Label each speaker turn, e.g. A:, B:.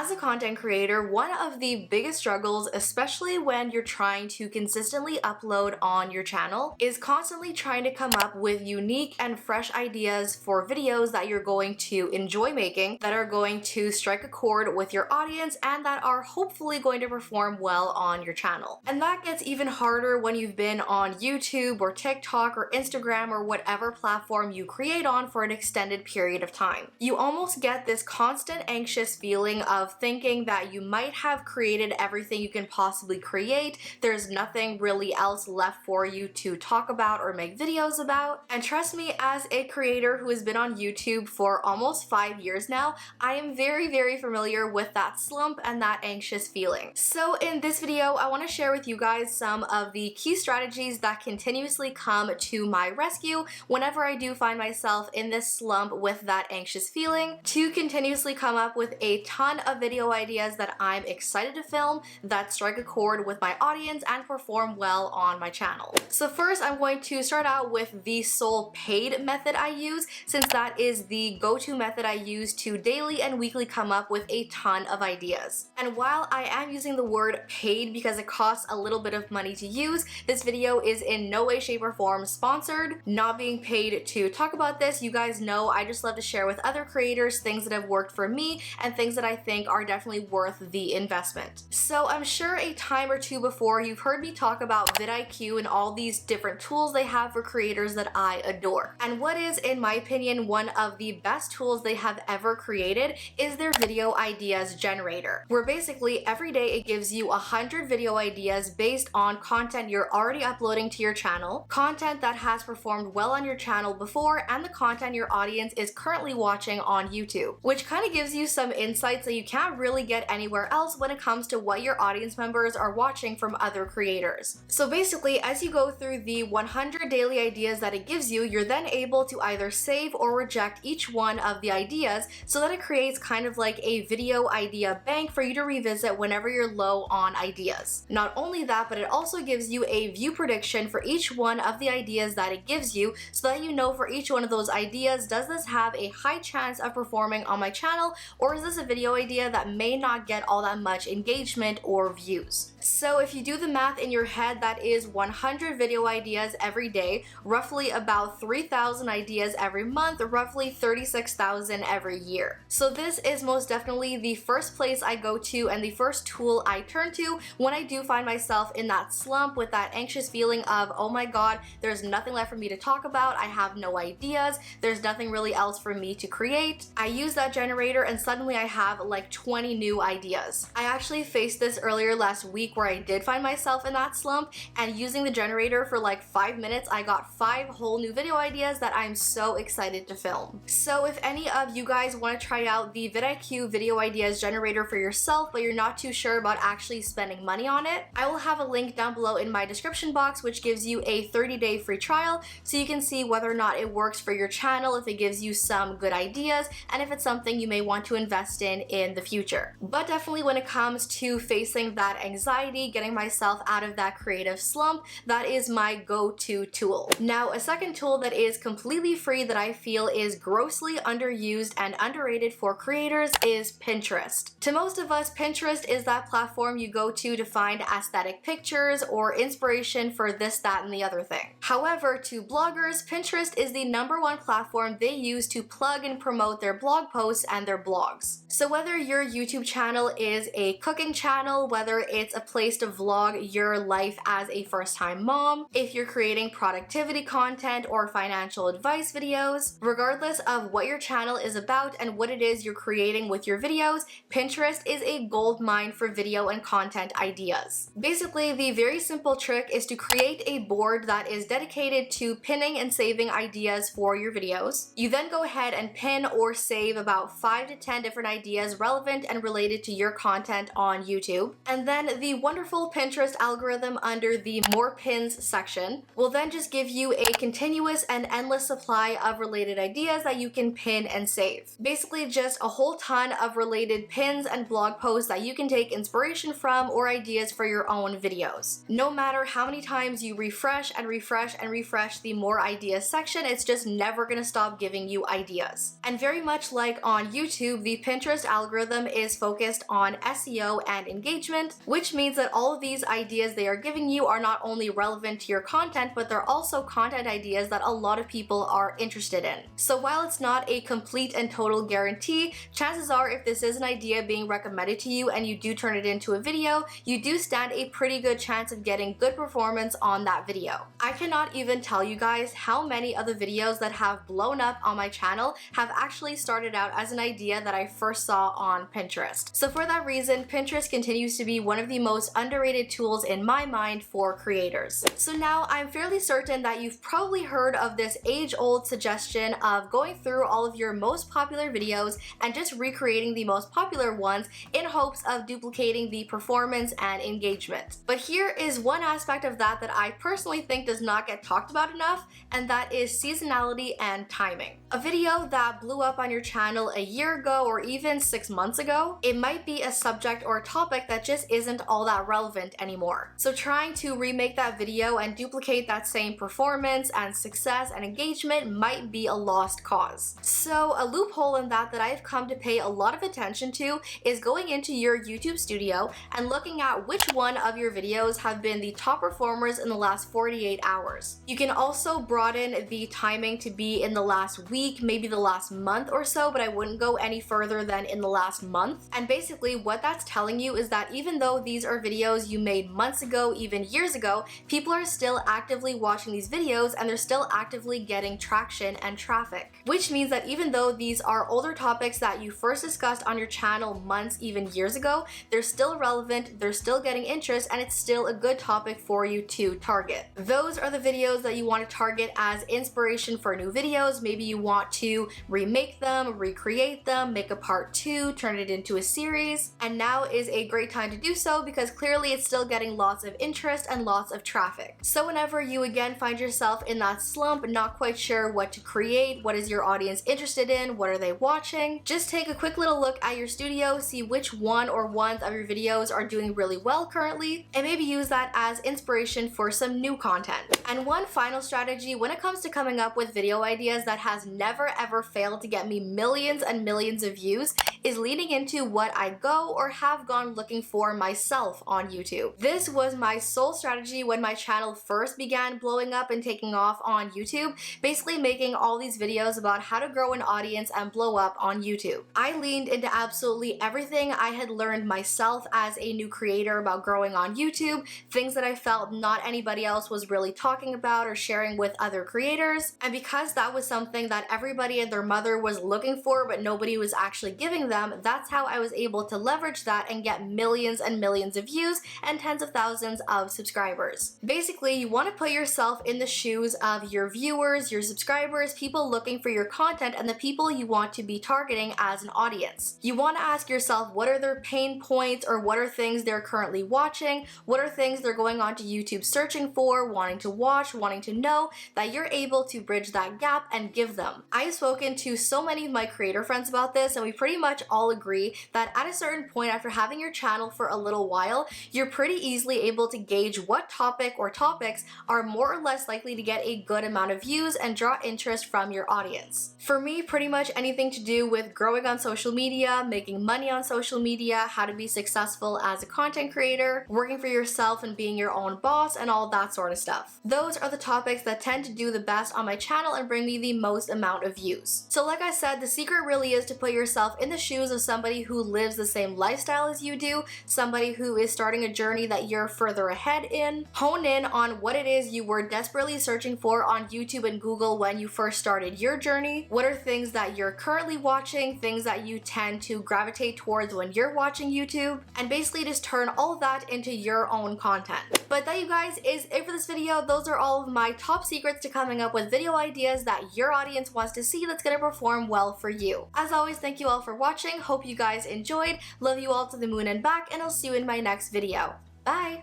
A: As a content creator, one of the biggest struggles, especially when you're trying to consistently upload on your channel, is constantly trying to come up with unique and fresh ideas for videos that you're going to enjoy making, that are going to strike a chord with your audience, and that are hopefully going to perform well on your channel. And that gets even harder when you've been on YouTube or TikTok or Instagram or whatever platform you create on for an extended period of time. You almost get this constant anxious feeling of thinking that you might have created everything you can possibly create. There's nothing really else left for you to talk about or make videos about. And trust me, as a creator who has been on YouTube for almost 5 years now, I am very familiar with that slump and that anxious feeling. So in this video, I want to share with you guys some of the key strategies that continuously come to my rescue whenever I do find myself in this slump with that anxious feeling, to continuously come up with a ton of video ideas that I'm excited to film, that strike a chord with my audience and perform well on my channel. So first, I'm going to start out with the sole paid method I use, since that is the go-to method I use to daily and weekly come up with a ton of ideas. And while I am using the word paid because it costs a little bit of money to use, this video is in no way, shape, or form sponsored. Not being paid to talk about this. You guys know I just love to share with other creators things that have worked for me and things that I think are definitely worth the investment. So I'm sure a time or two before you've heard me talk about vidIQ and all these different tools they have for creators that I adore. And what is, in my opinion, one of the best tools they have ever created is their video ideas generator, where basically every day it gives you 100 video ideas based on content you're already uploading to your channel, content that has performed well on your channel before, and the content your audience is currently watching on YouTube, which kind of gives you some insights that you can't really get anywhere else when it comes to what your audience members are watching from other creators. So basically, as you go through the 100 daily ideas that it gives you, you're then able to either save or reject each one of the ideas so that it creates kind of like a video idea bank for you to revisit whenever you're low on ideas. Not only that, but it also gives you a view prediction for each one of the ideas that it gives you, so that you know for each one of those ideas, does this have a high chance of performing on my channel, or is this a video idea that may not get all that much engagement or views? So if you do the math in your head, that is 100 video ideas every day, roughly about 3,000 ideas every month, roughly 36,000 every year. So this is most definitely the first place I go to and the first tool I turn to when I do find myself in that slump with that anxious feeling of, oh my god, there's nothing left for me to talk about, I have no ideas, there's nothing really else for me to create. I use that generator and suddenly I have like 20 new ideas. I actually faced this earlier last week where I did find myself in that slump, and using the generator for like 5 minutes, I got 5 whole new video ideas that I'm so excited to film. So if any of you guys want to try out the vidIQ video ideas generator for yourself, but you're not too sure about actually spending money on it, I will have a link down below in my description box which gives you a 30-day free trial so you can see whether or not it works for your channel, if it gives you some good ideas, and if it's something you may want to invest in the future. But definitely when it comes to facing that anxiety, getting myself out of that creative slump, that is my go-to tool. Now, a second tool that is completely free that I feel is grossly underused and underrated for creators is Pinterest. To most of us, Pinterest is that platform you go to find aesthetic pictures or inspiration for this, that, and the other thing. However, to bloggers, Pinterest is the #1 platform they use to plug and promote their blog posts and their blogs. So whether your YouTube channel is a cooking channel, whether it's a place to vlog your life as a first-time mom, if you're creating productivity content or financial advice videos, regardless of what your channel is about and what it is you're creating with your videos, Pinterest is a gold mine for video and content ideas. Basically, the very simple trick is to create a board that is dedicated to pinning and saving ideas for your videos. You then go ahead and pin or save about 5 to 10 different ideas relevant and related to your content on YouTube. And then the wonderful Pinterest algorithm under the More Pins section will then just give you a continuous and endless supply of related ideas that you can pin and save. Basically just a whole ton of related pins and blog posts that you can take inspiration from or ideas for your own videos. No matter how many times you refresh and refresh and refresh the More Ideas section, it's just never gonna stop giving you ideas. And very much like on YouTube, the Pinterest algorithm algorithm is focused on SEO and engagement, which means that all of these ideas they are giving you are not only relevant to your content, but they're also content ideas that a lot of people are interested in. So while it's not a complete and total guarantee, chances are if this is an idea being recommended to you and you do turn it into a video, you do stand a pretty good chance of getting good performance on that video. I cannot even tell you guys how many of the videos that have blown up on my channel have actually started out as an idea that I first saw on Pinterest. So for that reason, Pinterest continues to be one of the most underrated tools in my mind for creators. So now I'm fairly certain that you've probably heard of this age-old suggestion of going through all of your most popular videos and just recreating the most popular ones in hopes of duplicating the performance and engagement. But here is one aspect of that that I personally think does not get talked about enough, and that is seasonality and timing. A video that blew up on your channel a year ago or even 6 months ago, it might be a subject or a topic that just isn't all that relevant anymore. So trying to remake that video and duplicate that same performance and success and engagement might be a lost cause. So a loophole in that I've come to pay a lot of attention to is going into your YouTube studio and looking at which one of your videos have been the top performers in the last 48 hours. You can also broaden the timing to be in the last week, maybe the last month or so, but I wouldn't go any further than in the last month. And basically what that's telling you is that even though these are videos you made months ago, even years ago, people are still actively watching these videos and they're still actively getting traction and traffic. Which means that even though these are older topics that you first discussed on your channel months, even years ago, they're still relevant, they're still getting interest, and it's still a good topic for you to target. Those are the videos that you want to target as inspiration for new videos. Maybe you want to remake them, recreate them, make a part 2, turn it into a series, and now is a great time to do so because clearly it's still getting lots of interest and lots of traffic. So whenever you again find yourself in that slump, not quite sure what to create, what is your audience interested in, what are they watching, just take a quick little look at your studio, see which one or ones of your videos are doing really well currently, and maybe use that as inspiration for some new content. And one final strategy when it comes to coming up with video ideas that has never ever failed to get me millions and millions of views is leaning into what I go or have gone looking for myself on YouTube. This was my sole strategy when my channel first began blowing up and taking off on YouTube, basically making all these videos about how to grow an audience and blow up on YouTube. I leaned into absolutely everything I had learned myself as a new creator about growing on YouTube, things that I felt not anybody else was really talking about or sharing with other creators, and because that was something that everybody and their mother was looking for but nobody was actually giving them, that's how I was able to leverage that and get millions and millions of views and tens of thousands of subscribers. Basically, you want to put yourself in the shoes of your viewers, your subscribers, people looking for your content, and the people you want to be targeting as an audience. You want to ask yourself what are their pain points or what are things they're currently watching, what are things they're going onto YouTube searching for, wanting to watch, wanting to know, that you're able to bridge that gap and give them. I've spoken to so many of my creator friends about this and we pretty much all agree that at a certain point after having your channel for a little while, you're pretty easily able to gauge what topic or topics are more or less likely to get a good amount of views and draw interest from your audience. For me, pretty much anything to do with growing on social media, making money on social media, how to be successful as a content creator, working for yourself and being your own boss, and all that sort of stuff. Those are the topics that tend to do the best on my channel and bring me the most amount of views. So like I said, the secret really is to put yourself in the shoes of somebody who lives the same lifestyle as you do, somebody who is starting a journey that you're further ahead in. Hone in on what it is you were desperately searching for on YouTube and Google when you first started your journey. What are things that you're currently watching, things that you tend to gravitate towards when you're watching YouTube, and basically just turn all of that into your own content. But that, you guys, is it for this video. Those are all of my top secrets to coming up with video ideas that your audience wants to see that's going to perform well for you. As always, thank you all for watching. Hope you guys enjoyed. Love you all to the moon and back, and I'll see you in my next video. Bye!